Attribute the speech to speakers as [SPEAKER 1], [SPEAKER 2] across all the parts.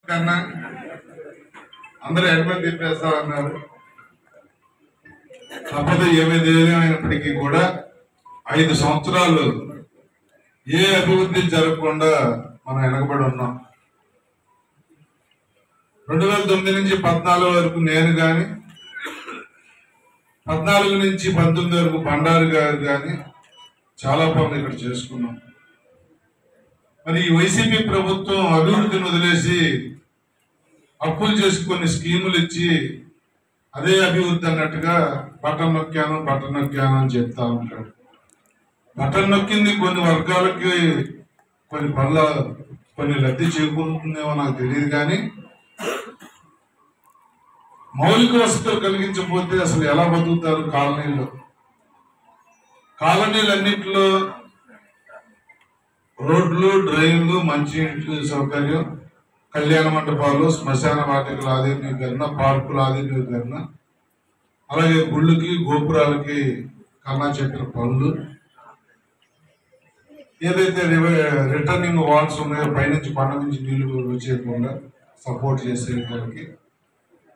[SPEAKER 1] కన్నా అందరూ ఎడమ తిప్పేస్తామన్నారు. కాకపోతే ఏమైనప్పటికీ కూడా 5 సంవత్సరాలు ఏ అభివృద్ధి జరగకుండా మనం వెనకబడి ఉన్నాం. 2009 నుంచి 14 వరకు నేను కానీ, 14 నుంచి 19 వరకు బండారు గారు కానీ చాలా పనులు ఇక్కడ చేసుకున్నాం. మరి ఈ వైసీపీ ప్రభుత్వం అభివృద్ధిని వదిలేసి అప్పులు చేసి కొన్ని స్కీములు ఇచ్చి అదే అభివృద్ధి అన్నట్టుగా బటన్ నొక్కాను అని చెప్తా ఉంటాడు. బటన్ నొక్కింది కొన్ని వర్గాలకి కొన్ని లబ్ధి చేకూరుతుందేమో నాకు తెలియదు, కానీ మౌలిక వసతులు కలిగించకపోతే అసలు ఎలా బతుకుతారు కాలనీలన్నింటిలో రోడ్లు, డ్రైన్లు, మంచినీటి సౌకర్యం, కళ్యాణ మండపాలు, శ్మశాన వాటికల ఆధునీకరణ, పార్కుల ఆధునీకరణ, అలాగే గుళ్ళకి గోపురాలకి కన్నా చెప్పిన పనులు, ఏదైతే రిటర్నింగ్ వాల్స్ ఉన్నాయో పైనుంచి పంట నుంచి నీళ్లు వచ్చేయకుండా సపోర్ట్ చేసేటానికి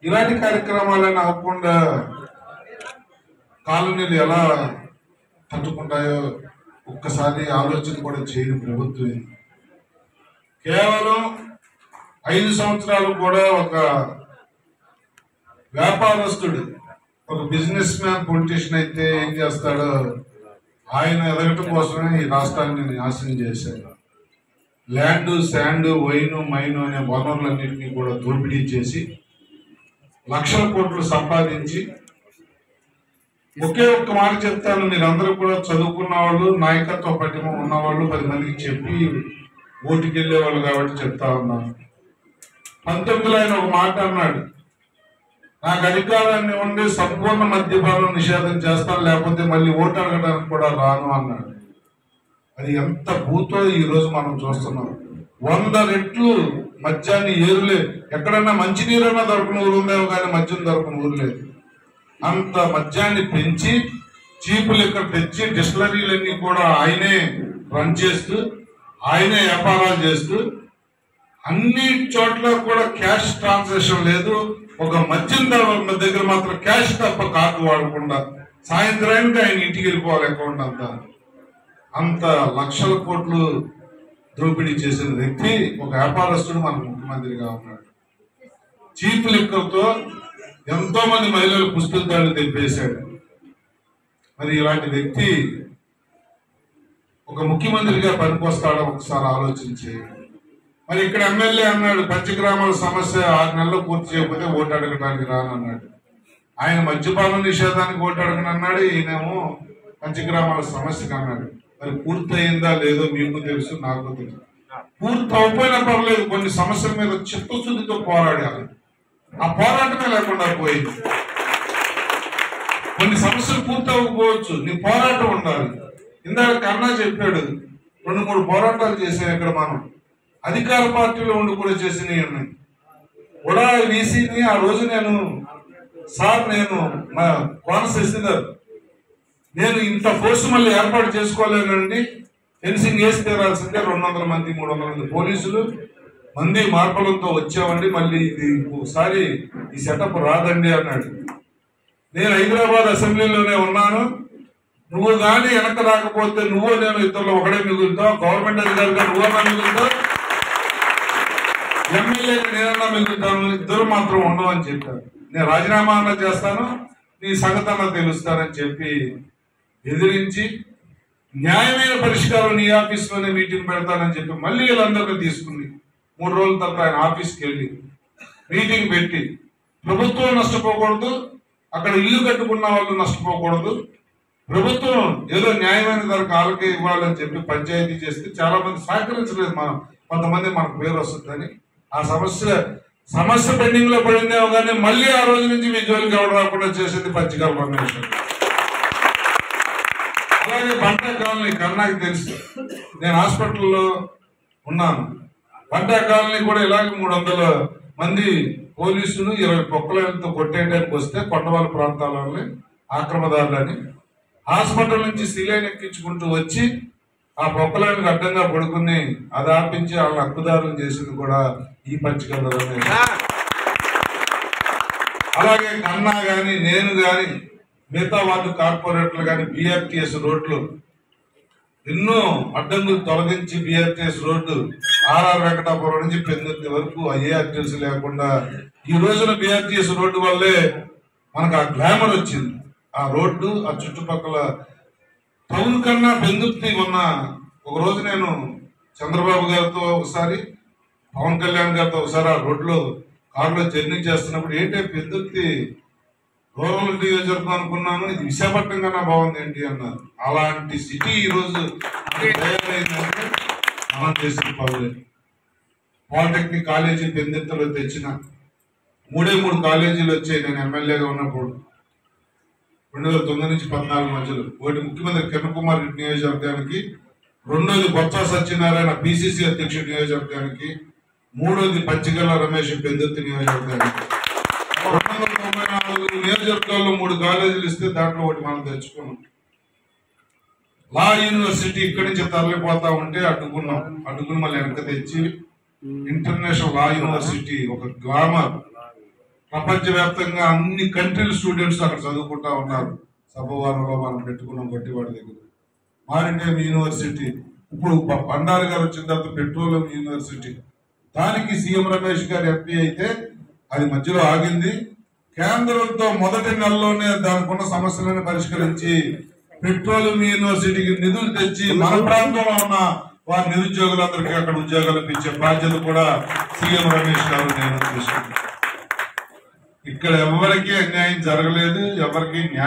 [SPEAKER 1] ఇలాంటి కార్యక్రమాలను అవ్వకుండా కాలనీలు ఎలా తట్టుకుంటాయో ఒక్కసారి ఆలోచన కూడా చేయని ప్రభుత్వం. కేవలం 5 సంవత్సరాలు కూడా ఒక వ్యాపారస్తుడు, ఒక బిజినెస్ మ్యాన్, పొలిటీషియన్ అయితే ఏం చేస్తాడో ఆయన ఎదగటం కోసమే ఈ రాష్ట్రాన్ని నాశనం చేశారు. ల్యాండ్, శాండ్, వైన్, మైన్ అనే వనరులన్నింటినీ కూడా దోపిడీ చేసి లక్షల కోట్లు సంపాదించి, ఒకే ఒక్క మాట చెప్తాను, మీరందరూ కూడా చదువుకున్న వాళ్ళు, నాయకత్వ పటిమ ఉన్నవాళ్ళు, 10 మందికి చెప్పి ఓటుకి వెళ్ళేవాళ్ళు కాబట్టి చెప్తా ఉన్నాను. 19లో ఆయన ఒక మాట అన్నాడు, నాకు అధికారాన్ని ఉండి సంపూర్ణ మద్యపానం నిషేధం చేస్తాను, లేకపోతే మళ్ళీ ఓటు అడగడానికి కూడా రాను అన్నాడు. అది ఎంత భూతో ఈరోజు మనం చూస్తున్నాం. 100 రెట్లు మద్యాన్ని ఏరులేదు. ఎక్కడన్నా మంచినీరన్నా దొరకని ఊరు ఉందేమో కానీ మద్యం దొరకని ఊరు లేదు. అంత మద్యాన్ని పెంచి చీపులు ఇక్కడ తెచ్చి డిస్టిలరీలన్నీ కూడా ఆయనే రన్ చేస్తూ, ఆయనే వ్యాపారాలు చేస్తూ, అన్ని చోట్ల కూడా క్యాష్ ట్రాన్సాక్షన్ లేదు. ఒక మద్యం దగ్గర మాత్రం క్యాష్ తప్ప కార్డు వాడకుండా సాయంత్రానికి ఆయన ఇంటికి వెళ్ళిపోవాలి అకౌంట్ అంత లక్షల కోట్లు దోపిడీ చేసిన వ్యక్తి ఒక వ్యాపారస్తుడు మన ముఖ్యమంత్రిగా ఉన్నాడు. చీప్ లిక్కర్తో ఎంతో మంది మహిళలు పుస్తకాలు తెప్పేశాడు. మరి ఇలాంటి వ్యక్తి ఒక ముఖ్యమంత్రిగా పనికొస్తాడో ఒకసారి ఆలోచించి. మరి ఇక్కడ ఎమ్మెల్యే అన్నాడు, పంచగ్రామాల సమస్య 6 నెలలు పూర్తి చేయకపోతే ఓటు అడగడానికి రానన్నాడు. ఆయన మద్యపాన నిషేధానికి ఓటు అడగనన్నాడు, ఈయనేమో పంచగ్రామాల సమస్యకు అన్నాడు. మరి పూర్తి అయిందా లేదో మీకు తెలుసు, నాకు తెలుసు. పూర్తి అయిపోయినా పర్లేదు, కొన్ని సమస్యల మీద చిత్తశుద్ధితో పోరాడాలి. ఆ పోరాటమే లేకుండా పోయింది. కొన్ని సమస్యలు పూర్తి అవ్వకపోవచ్చు, నీ పోరాటం ఉండాలి. ఇందాక కన్నా చెప్పాడు, 2-3 పోరాటాలు చేసాం ఇక్కడ మనం. అధికార పార్టీలో ఉండి కూడా చేసినవి ఉన్నాయి. కూడా వీసీని ఆ రోజు నేను కోన శశిధర్, నేను ఇంత ఫోర్స్ మళ్ళీ ఏర్పాటు చేసుకోలేనండి, ఫెన్సింగ్ వేసి తీరాల్సిందే, 200 మంది 300 మంది పోలీసులు మంది మార్పులతో వచ్చామండి, మళ్ళీ ఇది ఒకసారి ఈ సెటప్ రాదండి అన్నాడు. నేను హైదరాబాద్ అసెంబ్లీలోనే ఉన్నాను, నువ్వు కానీ వెనక రాకపోతే నువ్వు నేను ఇద్దరు ఒకడే మిగులుతావు, గవర్నమెంట్ అధికారిగా నువ్వన్నా మిగులుతావు, ఎమ్మెల్యేకి నేనన్నా మిగులుతాను, ఇద్దరు మాత్రం ఉండవు అని చెప్పారు. నేను రాజీనామా అన్నా చేస్తాను, నీ సంగతి అన్నా తెలుస్తానని చెప్పి ఎదిరించి, న్యాయమైన పరిష్కారం నీ ఆఫీస్లోనే మీటింగ్ పెడతానని చెప్పి మళ్ళీ వీళ్ళందరినీ తీసుకుని 3 రోజుల తర్వాత ఆయన ఆఫీస్కి వెళ్ళి మీటింగ్ పెట్టి, ప్రభుత్వం నష్టపోకూడదు, అక్కడ ఇల్లు కట్టుకున్న వాళ్ళు నష్టపోకూడదు, ప్రభుత్వం ఏదో న్యాయమైన ధరకు వాళ్ళకే ఇవ్వాలని చెప్పి పంచాయతీ చేస్తే చాలా మంది సహకరించలేదు. కొంతమంది మనకు పేరు వస్తుందని ఆ సమస్య పెండింగ్ లో పడిందేమో కానీ మళ్ళీ ఆ రోజు నుంచి మీ జోలికి ఎవరు రాకుండా చేసింది పచ్చికల పరమేశ్వర్. అలాగే బంటా కాలనీ కన్నాకి తెలుసు, నేను హాస్పిటల్లో ఉన్నాను. బంటా కాలనీ కూడా ఇలాగే 300 మంది పోలీసులు 20 పొక్కలతో కొట్టేయడానికి వస్తే కొండవాళ్ళ ప్రాంతాలని ఆక్రమదారులని హాస్పిటల్ నుంచి సిలైన్ ఎక్కించుకుంటూ వచ్చి ఆ పొక్కలానికి అడ్డంగా పడుకుని అది ఆపించి వాళ్ళని హక్కుదారులు చేసింది కూడా ఈ పచ్చికల్ల రమేష్. అలాగే కన్నా గాని నేను గాని మిగతా వార్డు కార్పొరేటర్లు గాని బిఆర్టీఎస్ రోడ్లు ఎన్నో అడ్డంకులు తొలగించి బిఆర్టీఎస్ రోడ్డు ఆర్ఆర్ వెంకటాపురం నుంచి పెందుర్తి వరకు ఐఆర్టీఎస్ లేకుండా ఈ రోజున బిఆర్టీఎస్ రోడ్డు వల్లే మనకు ఆ గ్లామర్ వచ్చింది. ఆ రోడ్డు ఆ చుట్టుపక్కల టౌన్ కన్నా పెందుర్తి ఉన్న ఒక రోజు నేను చంద్రబాబు గారితో ఒకసారి పవన్ కళ్యాణ్ గారితో ఒకసారి ఆ రోడ్లో కారులో జర్నీ చేస్తున్నప్పుడు ఏంటంటే పెందుర్తి రూరల్ నియోజకవర్గం అనుకున్నాను, ఇది విశాఖపట్నం కన్నా బాగుంది ఏంటి అన్నారు. అలాంటి సిటీ ఈ రోజు తయారైందంటే మనం చేసిన పనులే. పాలిటెక్నిక్ కాలేజీ పెందుర్తిలో తెచ్చిన 3 కాలేజీలు వచ్చాయి నేను ఎమ్మెల్యేగా ఉన్నప్పుడు 2009 నుంచి 14 మధ్యలో. ఒకటి ముఖ్యమంత్రి కిరణ్ కుమార్ రెడ్డి నియోజకవర్గానికి, రెండోది బొత్స సత్యనారాయణ పిసిసి అధ్యక్షుడి నియోజకవర్గానికి, మూడోది పచ్చికల్ల రమేష్ పెందుర్తి నియోజకవర్గానికి. 294 నియోజకవర్గాల్లో 3 కాలేజీలు ఇస్తే దాంట్లో ఒకటి మనం తెచ్చుకున్నాం. లా యూనివర్సిటీ ఇక్కడి నుంచి తరలిపోతా ఉంటే అడ్డుకుని మళ్ళీ వెనక తెచ్చి ఇంటర్నేషనల్ లా యూనివర్సిటీ ఒక గ్లామర్, ప్రపంచవ్యాప్తంగా అన్ని కంట్రీల స్టూడెంట్స్ అక్కడ చదువుకుంటా ఉన్నారు. సభవారంలో మనం పెట్టుకున్నాం గట్టివాడి దగ్గర. మారిటైమ్ యూనివర్సిటీ, ఇప్పుడు బండారు గారు వచ్చిన తర్వాత పెట్రోలియం యూనివర్సిటీ, దానికి సీఎం రమేష్ గారు ఎంపీ అయితే అది మధ్యలో ఆగింది. కేంద్రంతో మొదటి నెలలోనే దానికి ఉన్న సమస్యలను పరిష్కరించి పెట్రోలియం యూనివర్సిటీకి నిధులు తెచ్చి మన ప్రాంతంలో ఉన్న వారి నిరుద్యోగులందరికీ అక్కడ ఉద్యోగాలు ఇచ్చే బాధ్యత కూడా సీఎం రమేష్ గారు నేను తీసుకున్నాను. ఇక్కడ ఎవరికి అన్యాయం జరగలేదు, ఎవరికి న్యాయం